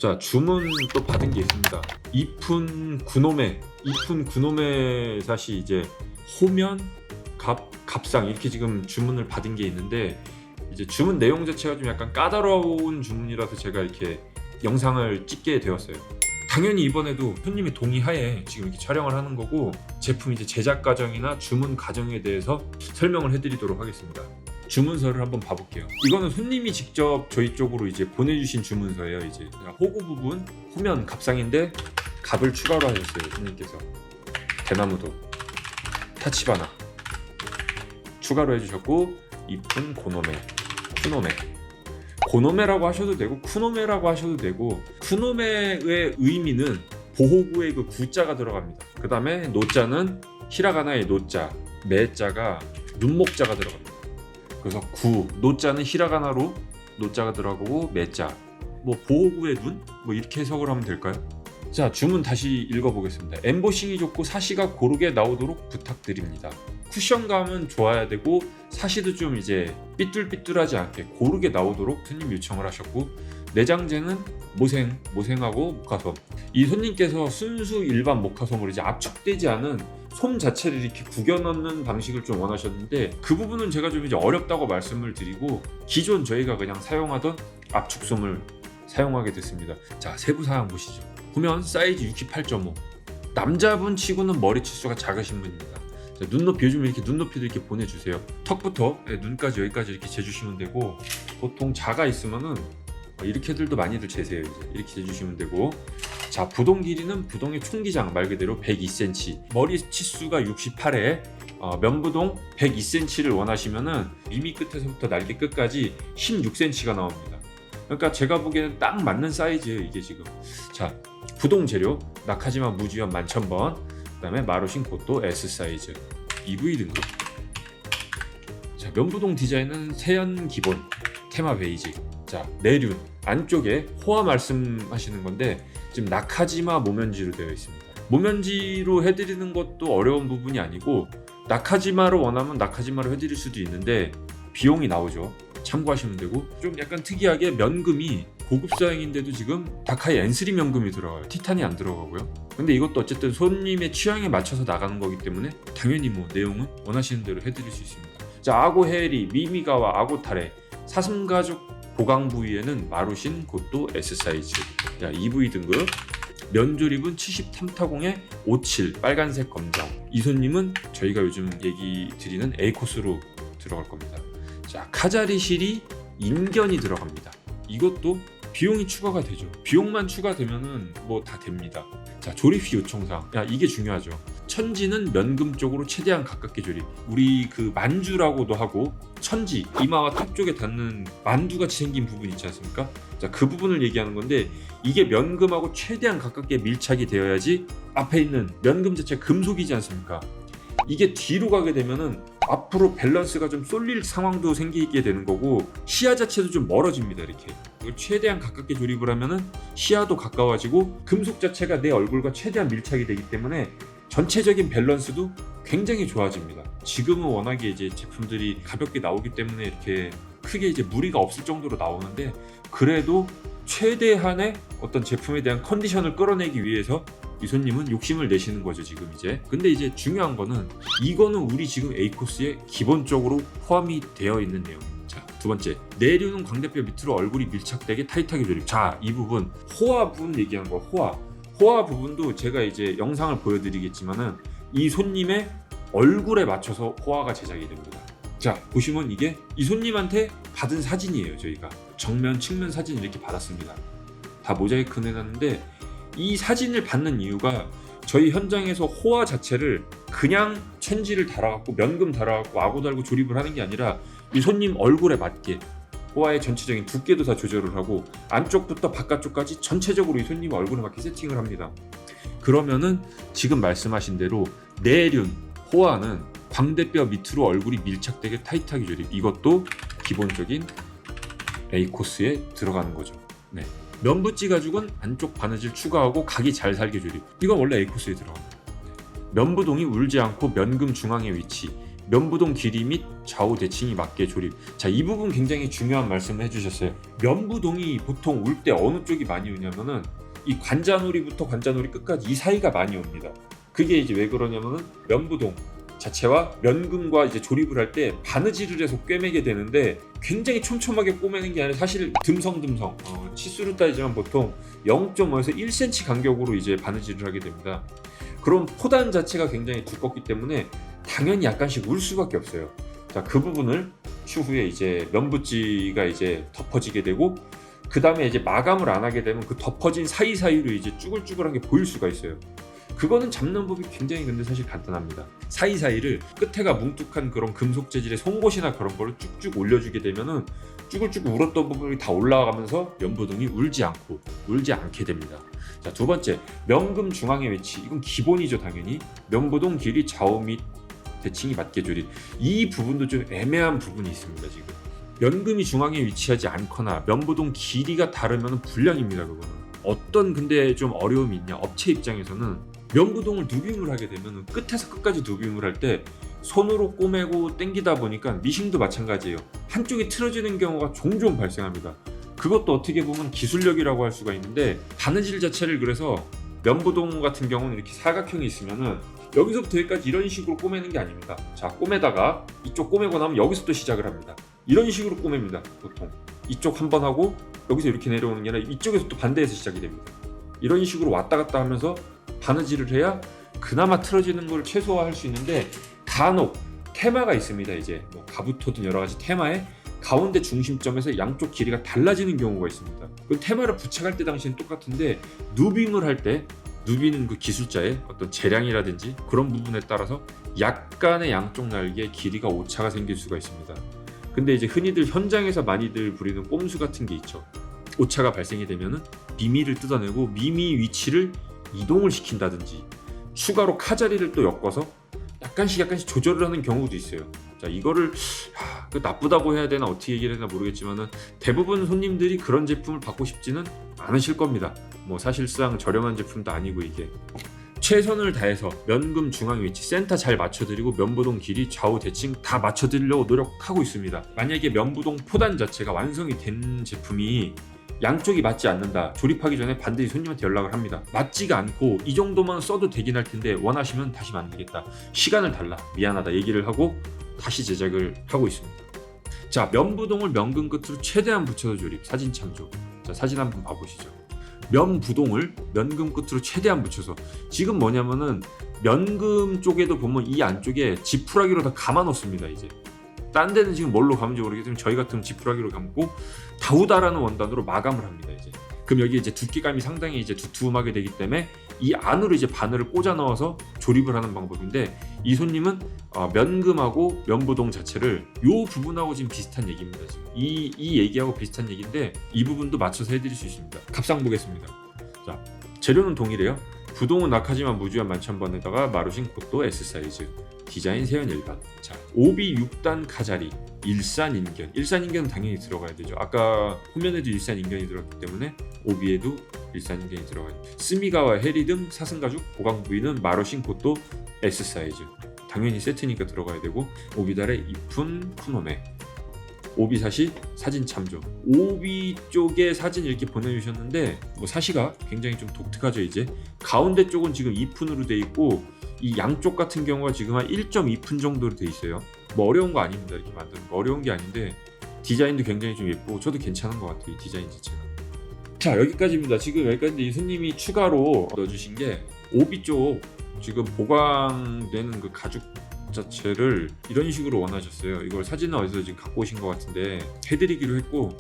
자, 주문 또 받은 게 있습니다. 이푼 구노메 사시 이제 호면 갑상 이렇게 지금 주문을 받은 게 있는데, 이제 주문 내용 자체가 좀 약간 까다로운 주문이라서 제가 이렇게 영상을 찍게 되었어요. 당연히 이번에도 손님의 동의하에 지금 이렇게 촬영을 하는 거고, 제품 이제 제작 과정이나 주문 과정에 대해서 설명을 해드리도록 하겠습니다. 주문서를 한번 봐볼게요. 이거는 손님이 직접 저희 쪽으로 이제 보내주신 주문서예요. 이제 호구 부분 호면 갑상인데 갑을 추가로 하셨어요. 손님께서 대나무도 타치바나 추가로 해주셨고, 이쁜 고노메라고 하셔도 되고 쿠노메라고 하셔도 되고, 쿠노메의 의미는 보호구의 그 구자가 들어갑니다. 그 다음에 노자는 히라가나의 노자, 메자가 눈목자가 들어갑니다. 그래서 노자는 히라가나로 노자가 들어가고 메자, 뭐 보호구의 눈? 뭐 이렇게 해석을 하면 될까요? 자, 주문 다시 읽어보겠습니다. 엠보싱이 좋고 사시가 고르게 나오도록 부탁드립니다. 쿠션감은 좋아야 되고 사시도 좀 이제 삐뚤삐뚤하지 않게 고르게 나오도록 손님 요청을 하셨고, 내장재는 모생하고 목화솜. 이 손님께서 순수 일반 목화솜으로 이제 압축되지 않은 솜 자체를 이렇게 구겨 넣는 방식을 좀 원하셨는데, 그 부분은 제가 좀 이제 어렵다고 말씀을 드리고 기존 저희가 그냥 사용하던 압축솜을 사용하게 됐습니다. 자, 세부 사항 보시죠. 보면 사이즈 68.5. 남자분 치고는 머리 치수가 작으신 분입니다. 자, 눈높이, 요즘 이렇게 눈높이도 이렇게 보내주세요. 턱부터 눈까지 여기까지 이렇게 재주시면 되고, 보통 자가 있으면은 이렇게들도 많이들 재세요. 이제 이렇게 재주시면 되고, 자, 부동 길이는 부동의 총기장 말 그대로 102cm, 머리 치수가 68에 면부동 102cm를 원하시면은 미미 끝에서부터 날개 끝까지 16cm가 나옵니다. 그러니까 제가 보기에는 딱 맞는 사이즈예요, 이게 지금. 자, 부동 재료 나카지마 무지연 11,000번, 그 다음에 마루신 고또 S 사이즈, EV 등급. 자, 면부동 디자인은 세연 기본, 테마 베이직. 자, 내륜 안쪽에 호화 말씀하시는 건데 지금 나카지마 모면지로 되어 있습니다. 모면지로 해드리는 것도 어려운 부분이 아니고, 나카지마로 원하면 나카지마로 해드릴 수도 있는데 비용이 나오죠. 참고하시면 되고, 좀 약간 특이하게 면금이 고급사양인데도 지금 다카이 N3 면금이 들어가요. 티탄이 안 들어가고요. 근데 이것도 어쨌든 손님의 취향에 맞춰서 나가는 거기 때문에 당연히 뭐 내용은 원하시는 대로 해드릴 수 있습니다. 자, 아고 헤리, 미미가와 아고 타레, 사슴 가죽 보강 부위에는 마루신 고또 S 사이즈. 자, EV 등급. 면조립은 73타공에 57 빨간색 검정. 이 손님은 저희가 요즘 얘기 드리는 A 코스로 들어갈 겁니다. 자, 카자리 실이 인견이 들어갑니다. 이것도 비용이 추가가 되죠. 비용만 추가되면은 뭐 다 됩니다. 자, 조립시 요청사항. 이게 중요하죠. 천지는 면금 쪽으로 최대한 가깝게 조립. 우리 그 만주라고도 하고, 천지 이마와 턱 쪽에 닿는 만두같이 생긴 부분 있지 않습니까? 자, 그 부분을 얘기하는 건데, 이게 면금하고 최대한 가깝게 밀착이 되어야지 앞에 있는 면금 자체가 금속이지 않습니까? 이게 뒤로 가게 되면은 앞으로 밸런스가 좀 쏠릴 상황도 생기게 되는 거고, 시야 자체도 좀 멀어집니다. 이렇게 이걸 최대한 가깝게 조립을 하면은 시야도 가까워지고 금속 자체가 내 얼굴과 최대한 밀착이 되기 때문에 전체적인 밸런스도 굉장히 좋아집니다. 지금은 워낙에 이제 제품들이 가볍게 나오기 때문에 이렇게 크게 이제 무리가 없을 정도로 나오는데, 그래도 최대한의 어떤 제품에 대한 컨디션을 끌어내기 위해서 이 손님은 욕심을 내시는 거죠, 지금 이제. 근데 이제 중요한 거는, 이거는 우리 지금 A 코스에 기본적으로 포함이 되어 있는 내용. 자, 두 번째, 내륜은 광대뼈 밑으로 얼굴이 밀착되게 타이트하게 조립. 자, 이 부분 호화 부분 얘기한 거. 호화 부분도 제가 이제 영상을 보여드리겠지만은 이 손님의 얼굴에 맞춰서 호화가 제작이 됩니다. 자, 보시면 이게 이 손님한테 받은 사진이에요. 저희가 정면 측면 사진 이렇게 받았습니다. 다 모자이크 해놨는데, 이 사진을 받는 이유가 저희 현장에서 호화 자체를 그냥 천지를 달아갖고 면금 달아갖고 아고 달고 조립을 하는 게 아니라, 이 손님 얼굴에 맞게 호화의 전체적인 두께도 다 조절을 하고 안쪽부터 바깥쪽까지 전체적으로 이 손님 얼굴에 맞게 세팅을 합니다. 그러면은 지금 말씀하신 대로 내륜, 호화는 광대뼈 밑으로 얼굴이 밀착되게 타이트하게 조립. 이것도 기본적인 A 코스에 들어가는 거죠. 네. 면부찌 가죽은 안쪽 바느질 추가하고 각이 잘 살게 조립. 이건 원래 A 코스에 들어갑니다. 면부동이 울지 않고 면금 중앙의 위치, 면부동 길이 및 좌우 대칭이 맞게 조립. 자, 이 부분 굉장히 중요한 말씀을 해주셨어요. 면부동이 보통 올 때 어느 쪽이 많이 오냐면은 이 관자놀이부터 관자놀이 끝까지 이 사이가 많이 옵니다. 그게 이제 왜 그러냐면은 면부동 자체와 면금과 이제 조립을 할 때 바느질을 해서 꿰매게 되는데 굉장히 촘촘하게 꼬매는 게 아니라 사실 듬성듬성 치수로 따지면 보통 0.5에서 1cm 간격으로 이제 바느질을 하게 됩니다. 그럼 포단 자체가 굉장히 두껍기 때문에 당연히 약간씩 울 수밖에 없어요. 자, 그 부분을 추후에 이제 면붓지가 이제 덮어지게 되고 그 다음에 이제 마감을 안 하게 되면 그 덮어진 사이사이로 이제 쭈글쭈글한 게 보일 수가 있어요. 그거는 잡는 법이 굉장히 근데 사실 간단합니다. 사이사이를 끝에가 뭉툭한 그런 금속 재질의 송곳이나 그런 거를 쭉쭉 올려주게 되면은 쭈글쭈글 울었던 부분이 다 올라가면서 면부동이 울지 않게 됩니다. 자, 두 번째, 면금 중앙의 위치. 이건 기본이죠, 당연히. 면부동 길이 좌우 및 대칭이 맞게 조립. 이 부분도 좀 애매한 부분이 있습니다, 지금. 면금이 중앙에 위치하지 않거나 면부동 길이가 다르면 불량입니다, 그거는. 어떤 근데 좀 어려움이 있냐? 업체 입장에서는 면부동을 누빔을 하게 되면 끝에서 끝까지 누빔을 할 때 손으로 꼬매고 당기다 보니까 미싱도 마찬가지예요. 한쪽이 틀어지는 경우가 종종 발생합니다. 그것도 어떻게 보면 기술력이라고 할 수가 있는데 바느질 자체를 그래서 면부동 같은 경우는 이렇게 사각형이 있으면은 여기서부터 여기까지 이런 식으로 꼬매는 게 아닙니다. 자, 꼬매다가 이쪽 꼬매고 나면 여기서부터 시작을 합니다. 이런 식으로 꼬맵니다. 보통 이쪽 한 번 하고 여기서 이렇게 내려오는 게 아니라 이쪽에서 또 반대에서 시작이 됩니다. 이런 식으로 왔다 갔다 하면서 바느질을 해야 그나마 틀어지는 걸 최소화할 수 있는데 간혹 테마가 있습니다. 이제 뭐 가부토든 여러 가지 테마에 가운데 중심점에서 양쪽 길이가 달라지는 경우가 있습니다. 그 테마를 부착할 때 당시는 똑같은데 누빔을 할 때 누비는 그 기술자의 어떤 재량이라든지 그런 부분에 따라서 약간의 양쪽 날개의 길이가 오차가 생길 수가 있습니다. 근데 이제 흔히들 현장에서 많이들 부리는 꼼수 같은 게 있죠. 오차가 발생이 되면은 미미를 뜯어내고 미미 위치를 이동을 시킨다든지 추가로 카자리를 또 엮어서 약간씩 조절을 하는 경우도 있어요. 자, 이거를 나쁘다고 해야 되나 어떻게 얘기를 해야 되나 모르겠지만은 대부분 손님들이 그런 제품을 받고 싶지는 않으실 겁니다. 뭐 사실상 저렴한 제품도 아니고 이게 최선을 다해서 면금 중앙 위치 센터 잘 맞춰드리고 면부동 길이 좌우 대칭 다 맞춰드리려고 노력하고 있습니다. 만약에 면부동 포단 자체가 완성이 된 제품이 양쪽이 맞지 않는다, 조립하기 전에 반드시 손님한테 연락을 합니다. 맞지가 않고 이 정도만 써도 되긴 할 텐데 원하시면 다시 만들겠다, 시간을 달라, 미안하다 얘기를 하고 다시 제작을 하고 있습니다. 자, 면부동을 면금 끝으로 최대한 붙여서 조립. 사진 참조. 자, 사진 한번 봐보시죠. 면부동을 면금 끝으로 최대한 붙여서, 지금 뭐냐면은 면금 쪽에도 보면 이 안쪽에 지푸라기로 다 감아 놓습니다. 이제 딴 데는 지금 뭘로 감은지 모르겠지만 저희 같으면 지푸라기로 감고 다우다라는 원단으로 마감을 합니다. 이제 그럼 여기 이제 두께감이 상당히 이제 두툼하게 되기 때문에 이 안으로 이제 바늘을 꽂아 넣어서 조립을 하는 방법인데, 이 손님은 면금하고 면부동 자체를 이 부분하고 지금 비슷한 얘기입니다. 지금 이 얘기하고 비슷한 얘기인데 이 부분도 맞춰서 해드릴 수 있습니다. 값상 보겠습니다. 자, 재료는 동일해요. 부동은 낙하지만 무주한 만천번에다가 마루신 콧도 S사이즈, 디자인 세연 일반. 자, 오비 6단 카자리, 일산인견. 일산인견은 당연히 들어가야 되죠. 아까 후면에도 일산인견이 들어갔기 때문에 오비에도 일산인견이 들어가요. 스미가와 해리 등 사슴가죽 보강 부위는 마루신 콧도 S사이즈. 당연히 세트니까 들어가야 되고, 오비달의 이쁜 쿠노메. 오비사시 사진 참조. 오비 쪽에 사진 이렇게 보내주셨는데 뭐 사시가 굉장히 좀 독특하죠. 이제 가운데 쪽은 지금 2푼으로 돼 있고 이 양쪽 같은 경우가 지금 한 1.2푼 정도로 돼 있어요. 뭐 어려운 거 아닙니다. 이렇게 만드는 거 어려운 게 아닌데 디자인도 굉장히 좀 예쁘고 저도 괜찮은 것 같아요. 이 디자인 자체가. 자, 여기까지입니다. 지금 여기까지인데 이 손님이 추가로 넣어주신 게 오비 쪽 지금 보강되는 그 가죽 자체를 이런 식으로 원하셨어요. 이걸 사진은 어디서 지금 갖고 오신 것 같은데 해드리기로 했고,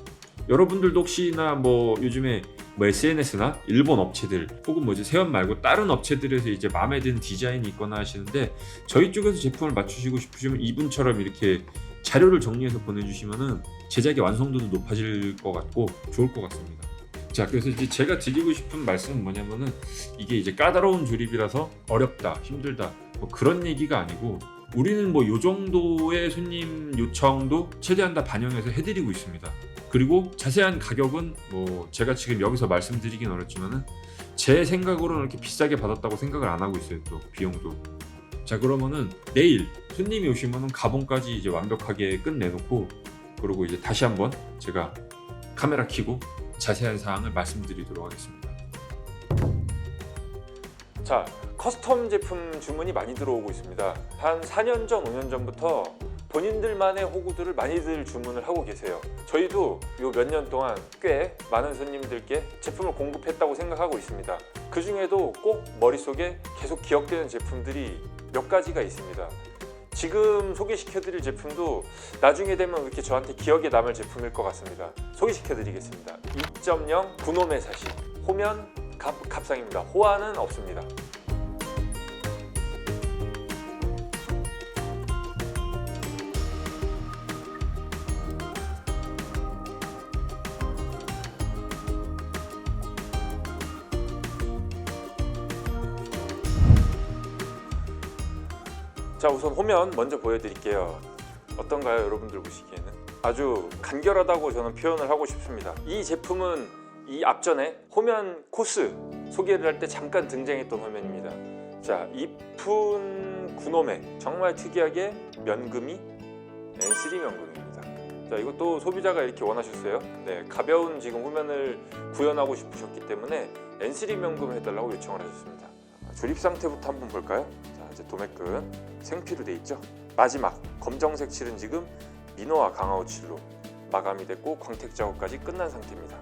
여러분들도 혹시나 뭐 요즘에 뭐 SNS나 일본 업체들 혹은 뭐지 세연 말고 다른 업체들에서 이제 마음에 드는 디자인이 있거나 하시는데 저희 쪽에서 제품을 맞추시고 싶으시면 이분처럼 이렇게 자료를 정리해서 보내주시면은 제작의 완성도도 높아질 것 같고 좋을 것 같습니다. 자, 그래서 이제 제가 드리고 싶은 말씀은 뭐냐면은 이게 이제 까다로운 조립이라서 어렵다, 힘들다 뭐 그런 얘기가 아니고, 우리는 뭐 요 정도의 손님 요청도 최대한 다 반영해서 해드리고 있습니다. 그리고 자세한 가격은 뭐 제가 지금 여기서 말씀드리긴 어렵지만은 제 생각으로는 이렇게 비싸게 받았다고 생각을 안 하고 있어요. 또 비용도 자, 그러면은 내일 손님이 오시면은 가봉까지 이제 완벽하게 끝내놓고, 그리고 이제 다시 한번 제가 카메라 켜고 자세한 사항을 말씀드리도록 하겠습니다. 자, 커스텀 제품 주문이 많이 들어오고 있습니다. 한 4년 전, 5년 전부터 본인들만의 호구들을 많이들 주문을 하고 계세요. 저희도 요 몇 년 동안 꽤 많은 손님들께 제품을 공급했다고 생각하고 있습니다. 그 중에도 꼭 머릿속에 계속 기억되는 제품들이 몇 가지가 있습니다. 지금 소개시켜드릴 제품도 나중에 되면 이렇게 저한테 기억에 남을 제품일 것 같습니다. 소개시켜드리겠습니다. 2.0 구노메 사시, 호면 갑상입니다. 호화는 없습니다. 자, 우선 호면 먼저 보여드릴게요. 어떤가요, 여러분들 보시기에는? 아주 간결하다고 저는 표현을 하고 싶습니다. 이 제품은 이 앞전에 호면 코스 소개를 할 때 잠깐 등장했던 호면입니다. 자, 이쁜 구노메, 정말 특이하게 면금이 N3 면금입니다. 자, 이것도 소비자가 이렇게 원하셨어요. 네, 가벼운 지금 호면을 구현하고 싶으셨기 때문에 N3 면금을 해달라고 요청을 하셨습니다. 조립 상태부터 한번 볼까요? 자, 이제 도매끈 생피로 돼 있죠. 마지막 검정색 칠은 지금 민호와 강화호 칠로 마감이 됐고 광택 작업까지 끝난 상태입니다.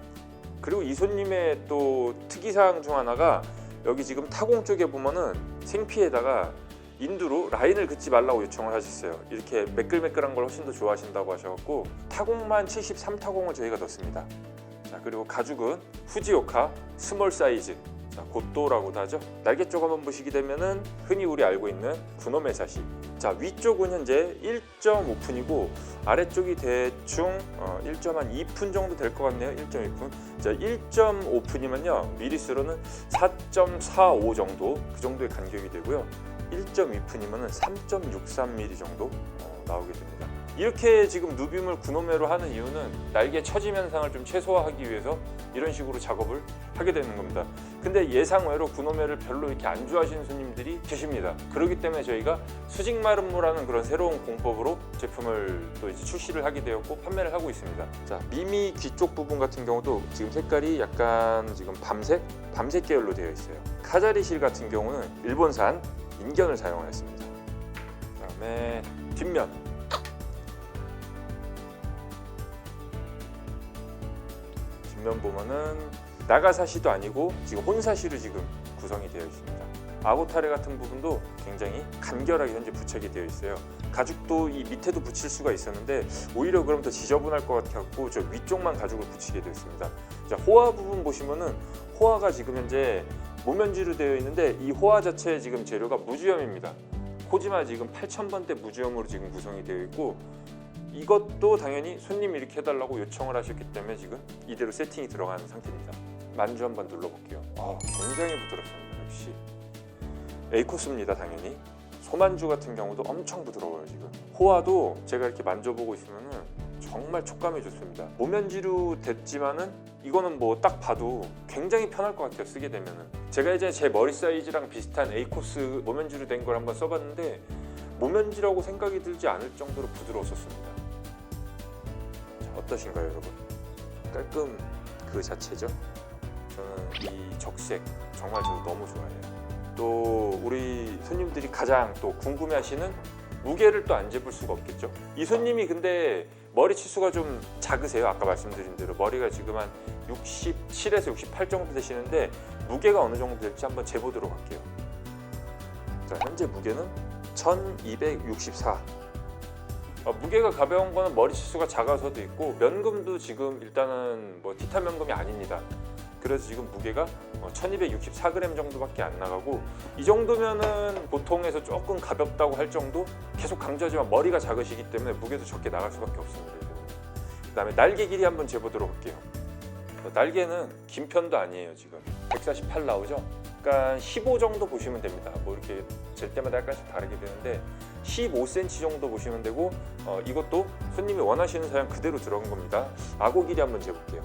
그리고 이 손님의 또 특이사항 중 하나가 여기 지금 타공 쪽에 보면은 생피에다가 인두로 라인을 긋지 말라고 요청을 하셨어요. 이렇게 매끌매끌한 걸 훨씬 더 좋아하신다고 하셔갖고 타공만 73타공을 저희가 넣습니다. 자, 그리고 가죽은 후지오카 스몰 사이즈, 자, 고또라고도 하죠. 날개 쪽 한번 보시게 되면은 흔히 우리 알고 있는 구노메 사시. 자, 위쪽은 현재 1.5푼이고 아래쪽이 대충 1.2푼 정도 될 것 같네요. 1.2푼. 자, 1.5푼이면요 미리수로는 4.45 정도, 그 정도의 간격이 되고요. 1.2푼이면은 3.63mm 정도 나오게 됩니다. 이렇게 지금 누빔을 구노메로 하는 이유는 날개 처짐 현상을 좀 최소화하기 위해서 이런 식으로 작업을 하게 되는 겁니다. 근데 예상외로 구노메를 별로 이렇게 안 좋아하시는 손님들이 계십니다. 그렇기 때문에 저희가 수직 마름모라는 그런 새로운 공법으로 제품을 또 이제 출시를 하게 되었고 판매를 하고 있습니다. 자, 미미 귀 쪽 부분 같은 경우도 지금 색깔이 약간 지금 밤색 계열로 되어 있어요. 카자리 실 같은 경우는 일본산 인견을 사용을 했습니다. 그다음에 뒷면, 뒷면 보면은 나가사시도 아니고 지금 혼사시로 지금 구성이 되어 있습니다. 아고타레 같은 부분도 굉장히 간결하게 현재 부착이 되어 있어요. 가죽도 이 밑에도 붙일 수가 있었는데 오히려 그럼 더 지저분할 것 같아서 저 위쪽만 가죽을 붙이게 되었습니다. 자, 호화 부분 보시면은 호화가 지금 현재 모면지로 되어 있는데 이 호화 자체 지금 재료가 무주염입니다. 코지마 지금 8000번대 무주염으로 지금 구성이 되어 있고 이것도 당연히 손님이 이렇게 해달라고 요청을 하셨기 때문에 지금 이대로 세팅이 들어간 상태입니다. 만주 한번 눌러볼게요. 굉장히 부드럽습니다. 역시 A코스입니다. 당연히 소만주 같은 경우도 엄청 부드러워요. 지금 호화도 제가 이렇게 만져보고 있으면은 정말 촉감이 좋습니다. 모면지로 됐지만은 이거는 뭐 딱 봐도 굉장히 편할 것 같아요. 쓰게 되면은 제가 이제 제 머리 사이즈랑 비슷한 A코스 모면지로 된 걸 한번 써봤는데 모면지라고 생각이 들지 않을 정도로 부드러웠었습니다. 자, 어떠신가요, 여러분? 깔끔 그 자체죠. 저는 이 적색 정말 저도 너무 좋아해요. 또 우리 손님들이 가장 또 궁금해하시는 무게를 또 안 재볼 수가 없겠죠. 이 손님이 근데 머리 치수가 좀 작으세요. 아까 말씀드린 대로 머리가 지금 한 67에서 68 정도 되시는데 무게가 어느 정도 될지 한번 재보도록 할게요. 자, 현재 무게는 1264. 무게가 가벼운 거는 머리 치수가 작아서도 있고 면금도 지금 일단은 뭐 티타 면금이 아닙니다. 그래서 지금 무게가 1264g 정도밖에 안 나가고 이 정도면은 보통에서 조금 가볍다고 할 정도. 계속 강조하지만 머리가 작으시기 때문에 무게도 적게 나갈 수밖에 없습니다. 그 다음에 날개 길이 한번 재보도록 할게요. 날개는 긴 편도 아니에요. 지금 148 나오죠. 약간 15 정도 보시면 됩니다. 뭐 이렇게 잴 때마다 약간씩 다르게 되는데 15cm 정도 보시면 되고 이것도 손님이 원하시는 사양 그대로 들어간 겁니다. 악어 길이 한번 재볼게요.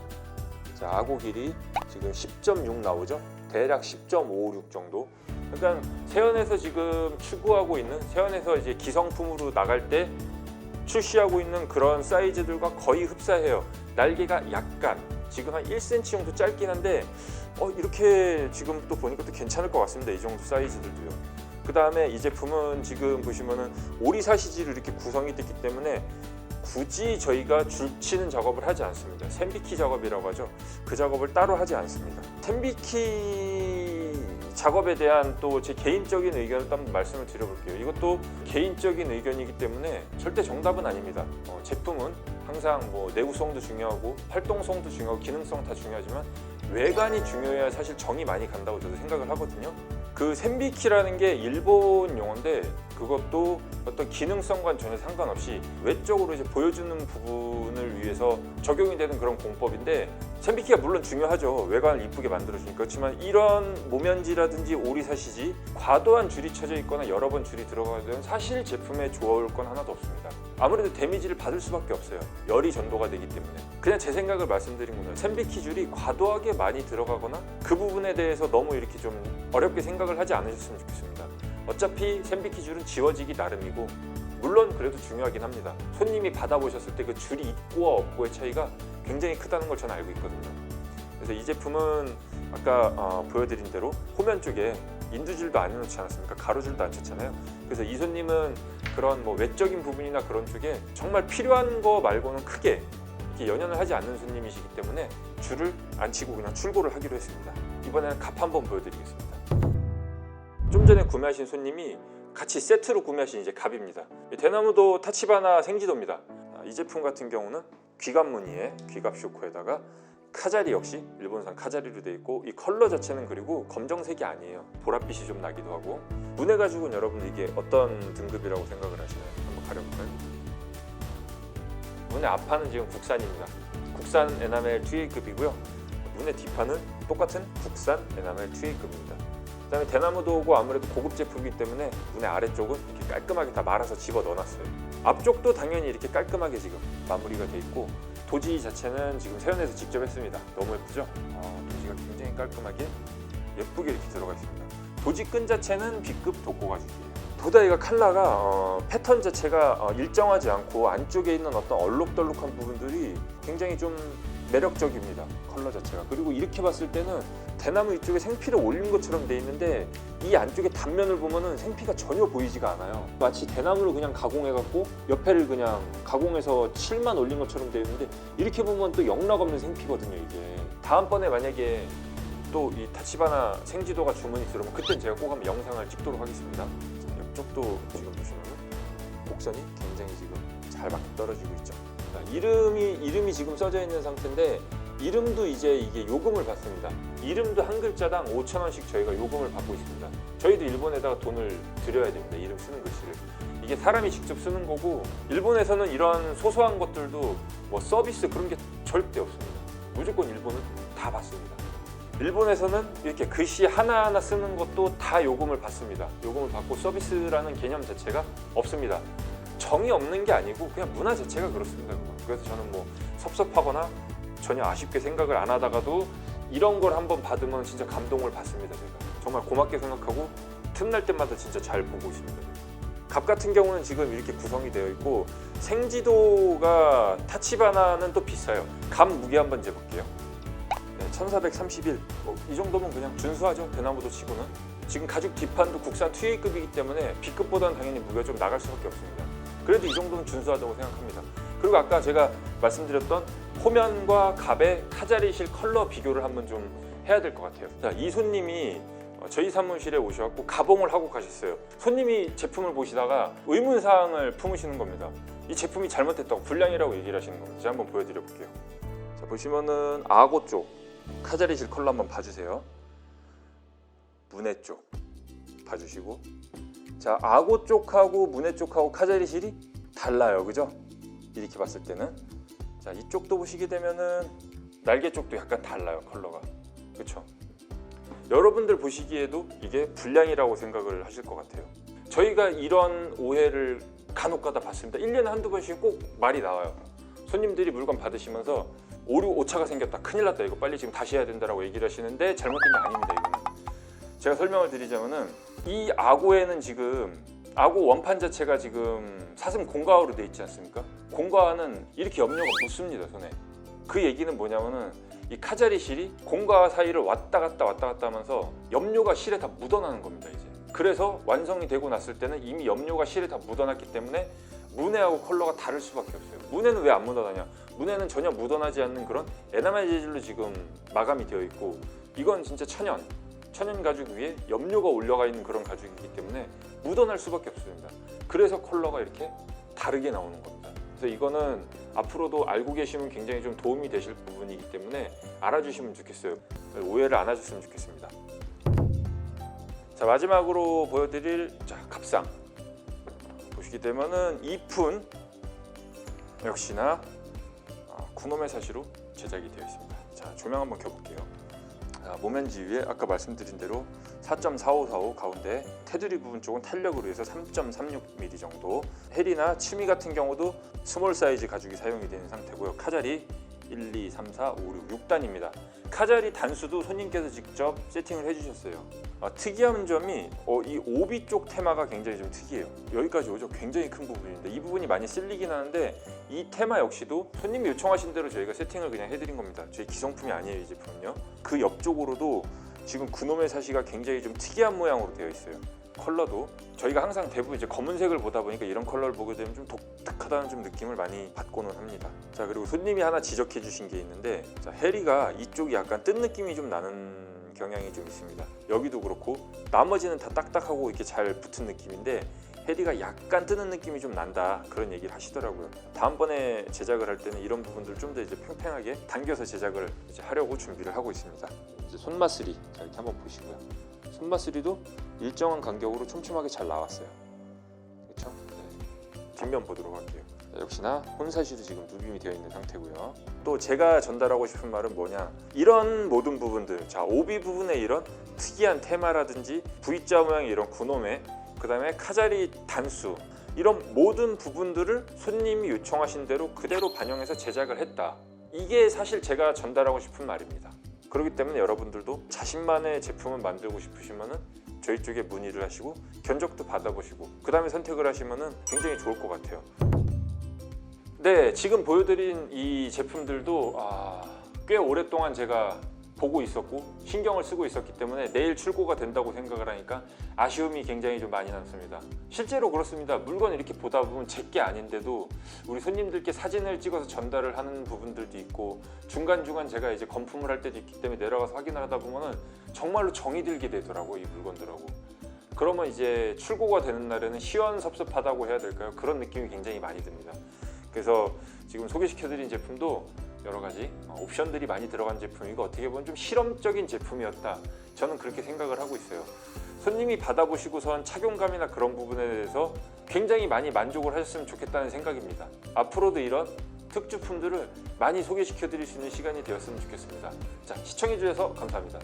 자, 악어 길이 지금 10.6 나오죠. 대략 10.56 정도. 그러니까 세연에서 지금 추구하고 있는, 세연에서 이제 기성품으로 나갈 때 출시하고 있는 그런 사이즈들과 거의 흡사해요. 날개가 약간 지금 한 1cm 정도 짧긴 한데 이렇게 지금 또 보니까 또 괜찮을 것 같습니다. 이 정도 사이즈들도요. 그 다음에 이 제품은 지금 보시면은 오리사시지로 이렇게 구성이 됐기 때문에 굳이 저희가 줄치는 작업을 하지 않습니다. 샘비키 작업이라고 하죠. 그 작업을 따로 하지 않습니다. 샘비키 작업에 대한 또 제 개인적인 의견을 또 한번 말씀을 드려볼게요. 이것도 개인적인 의견이기 때문에 절대 정답은 아닙니다. 제품은 항상 뭐 내구성도 중요하고 활동성도 중요하고 기능성 다 중요하지만 외관이 중요해야 사실 정이 많이 간다고 저도 생각을 하거든요. 그 샘비키라는 게 일본 용어인데 그것도 어떤 기능성과는 전혀 상관없이 외적으로 이제 보여주는 부분을 위해서 적용이 되는 그런 공법인데, 샘비키가 물론 중요하죠. 외관을 이쁘게 만들어주니까. 그렇지만 이런 모면지라든지 오리사시지 과도한 줄이 쳐져 있거나 여러 번 줄이 들어가면 사실 제품에 좋을 건 하나도 없습니다. 아무래도 데미지를 받을 수밖에 없어요. 열이 전도가 되기 때문에. 그냥 제 생각을 말씀드린 겁니다. 샘비키 줄이 과도하게 많이 들어가거나 그 부분에 대해서 너무 이렇게 좀 어렵게 생각을 하지 않으셨으면 좋겠습니다. 어차피 샘비키 줄은 지워지기 나름이고, 물론 그래도 중요하긴 합니다. 손님이 받아보셨을 때 그 줄이 있고와 없고의 차이가 굉장히 크다는 걸 저는 알고 있거든요. 그래서 이 제품은 아까 보여드린 대로 호면 쪽에 인두줄도 안 해놓지 않았습니까? 가로줄도 안 쳤잖아요. 그래서 이 손님은 그런 뭐 외적인 부분이나 그런 쪽에 정말 필요한 거 말고는 크게 이렇게 연연을 하지 않는 손님이시기 때문에 줄을 안 치고 그냥 출고를 하기로 했습니다. 이번에는 갑 한번 보여드리겠습니다. 좀 전에 구매하신 손님이 같이 세트로 구매하신 이제 갑입니다. 대나무도 타치바나 생지도입니다. 이 제품 같은 경우는 귀갑 무늬에 귀갑 쇼코에다가 카자리 역시 일본산 카자리로 되어 있고, 이 컬러 자체는 그리고 검정색이 아니에요. 보랏빛이 좀 나기도 하고. 문해 가죽은 여러분들 이게 어떤 등급이라고 생각을 하시나요? 한번 가려볼까요? 문해 앞판은 지금 국산입니다. 국산 에나멜 2A급이고요. 문해 뒷판은 똑같은 국산 에나멜 2A급입니다. 그 다음에 대나무도고 아무래도 고급 제품이기 때문에 문해 아래쪽은 이렇게 깔끔하게 다 말아서 집어 넣어놨어요. 앞쪽도 당연히 이렇게 깔끔하게 지금 마무리가 돼 있고, 도지 자체는 지금 세연에서 직접 했습니다. 너무 예쁘죠? 도지가 굉장히 깔끔하게 예쁘게 이렇게 들어가 있습니다. 도지 끈 자체는 B급 도고 가죽이에요. 도다이가 컬러가 패턴 자체가 일정하지 않고 안쪽에 있는 어떤 얼룩덜룩한 부분들이 굉장히 좀 매력적입니다. 컬러 자체가. 그리고 이렇게 봤을 때는 대나무 이쪽에 생피를 올린 것처럼 돼 있는데 이 안쪽에 단면을 보면은 생피가 전혀 보이지가 않아요. 마치 대나무를 그냥 가공해갖고 옆에를 그냥 가공해서 칠만 올린 것처럼 돼 있는데, 이렇게 보면 또 영락없는 생피거든요. 이게 다음번에 만약에 또 이 타치바나 생지도가 주문이 들어오면 그땐 제가 꼭 한번 영상을 찍도록 하겠습니다. 옆쪽도 지금 보시면은 곡선이 굉장히 지금 잘 맞게 떨어지고 있죠. 이름이 지금 써져 있는 상태인데, 이름도 이제 이게 요금을 받습니다. 이름도 한 글자당 5,000원씩 저희가 요금을 받고 있습니다. 저희도 일본에다가 돈을 들여야 됩니다. 이름 쓰는 글씨를. 이게 사람이 직접 쓰는 거고, 일본에서는 이런 소소한 것들도 뭐 서비스 그런 게 절대 없습니다. 무조건 일본은 다 받습니다. 일본에서는 이렇게 글씨 하나하나 쓰는 것도 다 요금을 받습니다. 요금을 받고 서비스라는 개념 자체가 없습니다. 정이 없는 게 아니고 그냥 문화 자체가 그렇습니다. 그래서 저는 뭐 섭섭하거나 전혀 아쉽게 생각을 안 하다가도 이런 걸 한번 받으면 진짜 감동을 받습니다. 제가 정말 고맙게 생각하고 틈날 때마다 진짜 잘 보고 있습니다. 갑 같은 경우는 지금 이렇게 구성이 되어 있고, 생지도가 타치바나는 또 비싸요. 갑 무게 한번 재볼게요. 1431. 이 정도면 그냥 준수하죠. 대나무도 치고는. 지금 가죽 뒷판도 국산 2A급이기 때문에 B급보다는 당연히 무게가 좀 나갈 수밖에 없습니다. 그래도 이 정도는 준수하다고 생각합니다. 그리고 아까 제가 말씀드렸던 호면과 갑의 카자리실 컬러 비교를 한번 좀 해야 될 것 같아요. 자, 이 손님이 저희 사무실에 오셔서 가봉을 하고 가셨어요. 손님이 제품을 보시다가 의문사항을 품으시는 겁니다. 이 제품이 잘못됐다고, 불량이라고 얘기를 하시는 겁니다. 제가 한번 보여드려 볼게요. 자, 보시면은 아고 쪽 카자리실 컬러 한번 봐주세요. 문해 쪽 봐주시고, 자, 아고 쪽하고 문해 쪽하고 카자리실이 달라요, 그죠? 이렇게 봤을 때는. 자, 이쪽도 보시게 되면은 날개 쪽도 약간 달라요, 컬러가. 그렇죠? 여러분들 보시기에도 이게 불량이라고 생각을 하실 것 같아요. 저희가 이런 오해를 간혹가다 봤습니다. 1년에 한두 번씩 꼭 말이 나와요. 손님들이 물건 받으시면서 오류 오차가 생겼다, 큰일 났다, 이거 빨리 지금 다시 해야 된다라고 얘기를 하시는데 잘못된 게 아닙니다. 이거는 제가 설명을 드리자면은 이 아고에는 지금 아고 원판 자체가 지금 사슴 공과화로 되어 있지 않습니까? 공과화는 이렇게 염료가 묻습니다, 손에. 그 얘기는 뭐냐면은 이 카자리 실이 공과화 사이를 왔다 갔다 하면서 염료가 실에 다 묻어나는 겁니다, 이제. 그래서 완성이 되고 났을 때는 이미 염료가 실에 다 묻어났기 때문에 문해하고 컬러가 다를 수밖에 없어요. 문해는 왜 안 묻어나냐? 문해는 전혀 묻어나지 않는 그런 에나멜 재질로 지금 마감이 되어 있고, 이건 진짜 천연 가죽 위에 염료가 올라가 있는 그런 가죽이기 때문에 묻어날 수밖에 없습니다. 그래서 컬러가 이렇게 다르게 나오는 겁니다. 그래서 이거는 앞으로도 알고 계시면 굉장히 좀 도움이 되실 부분이기 때문에 알아주시면 좋겠어요. 오해를 안 하셨으면 좋겠습니다. 자, 마지막으로 보여드릴 갑상 보시게 되면은 이푼 역시나 쿠노메 사시로 제작이 되어 있습니다. 자, 조명 한번 켜볼게요. 모면지 위에 아까 말씀드린 대로 4.4545 가운데 테두리 부분 쪽은 탄력으로 해서 3.36mm 정도. 헬이나 치미 같은 경우도 스몰 사이즈 가죽이 사용이 되는 상태고요. 카자리 1, 2, 3, 4, 5, 6, 6단입니다. 카자리 단수도 손님께서 직접 세팅을 해주셨어요. 특이한 점이 이 오비 쪽 테마가 굉장히 좀 특이해요. 여기까지 오죠. 굉장히 큰 부분인데 이 부분이 많이 쓸리긴 하는데 이 테마 역시도 손님이 요청하신 대로 저희가 세팅을 그냥 해드린 겁니다. 저희 기성품이 아니에요, 이 제품은요. 그 옆쪽으로도 지금 구노메 사시가 굉장히 좀 특이한 모양으로 되어 있어요. 컬러도 저희가 항상 대부분 이제 검은색을 보다 보니까 이런 컬러를 보게 되면 좀 독특하다는 좀 느낌을 많이 받고는 합니다. 자, 그리고 손님이 하나 지적해 주신 게 있는데, 자, 해리가 이쪽이 약간 뜬 느낌이 좀 나는 경향이 좀 있습니다. 여기도 그렇고 나머지는 다 딱딱하고 이렇게 잘 붙은 느낌인데 해리가 약간 뜨는 느낌이 좀 난다, 그런 얘기를 하시더라고요. 다음번에 제작을 할 때는 이런 부분들을 좀 더 이제 팽팽하게 당겨서 제작을 이제 하려고 준비를 하고 있습니다. 이제 손마스리, 자, 이렇게 한번 보시고요. 손마스리도 일정한 간격으로 촘촘하게 잘 나왔어요. 그렇죠? 네. 뒷면 보도록 할게요. 자, 역시나 혼사시도 지금 누빔이 되어 있는 상태고요. 또 제가 전달하고 싶은 말은 뭐냐, 이런 모든 부분들, 자, 오비 부분에 이런 특이한 테마라든지 V자 모양의 이런 구노메, 그 다음에 카자리 단수, 이런 모든 부분들을 손님이 요청하신 대로 그대로 반영해서 제작을 했다. 이게 사실 제가 전달하고 싶은 말입니다. 그렇기 때문에 여러분들도 자신만의 제품을 만들고 싶으시면은 저희 쪽에 문의를 하시고 견적도 받아보시고 그 다음에 선택을 하시면은 굉장히 좋을 것 같아요. 네, 지금 보여드린 이 제품들도 꽤 오랫동안 제가 보고 있었고 신경을 쓰고 있었기 때문에 내일 출고가 된다고 생각을 하니까 아쉬움이 굉장히 좀 많이 남습니다. 실제로 그렇습니다. 물건 이렇게 보다 보면 제게 아닌데도 우리 손님들께 사진을 찍어서 전달을 하는 부분들도 있고 중간중간 제가 이제 건품을 할 때도 있기 때문에 내려가서 확인을 하다 보면은 정말로 정이 들게 되더라고요, 이 물건들하고. 그러면 이제 출고가 되는 날에는 시원섭섭하다고 해야 될까요? 그런 느낌이 굉장히 많이 듭니다. 그래서 지금 소개시켜드린 제품도 여러 가지 옵션들이 많이 들어간 제품이고 어떻게 보면 좀 실험적인 제품이었다, 저는 그렇게 생각을 하고 있어요. 손님이 받아보시고선 착용감이나 그런 부분에 대해서 굉장히 많이 만족을 하셨으면 좋겠다는 생각입니다. 앞으로도 이런 특주품들을 많이 소개시켜 드릴 수 있는 시간이 되었으면 좋겠습니다. 자, 시청해 주셔서 감사합니다.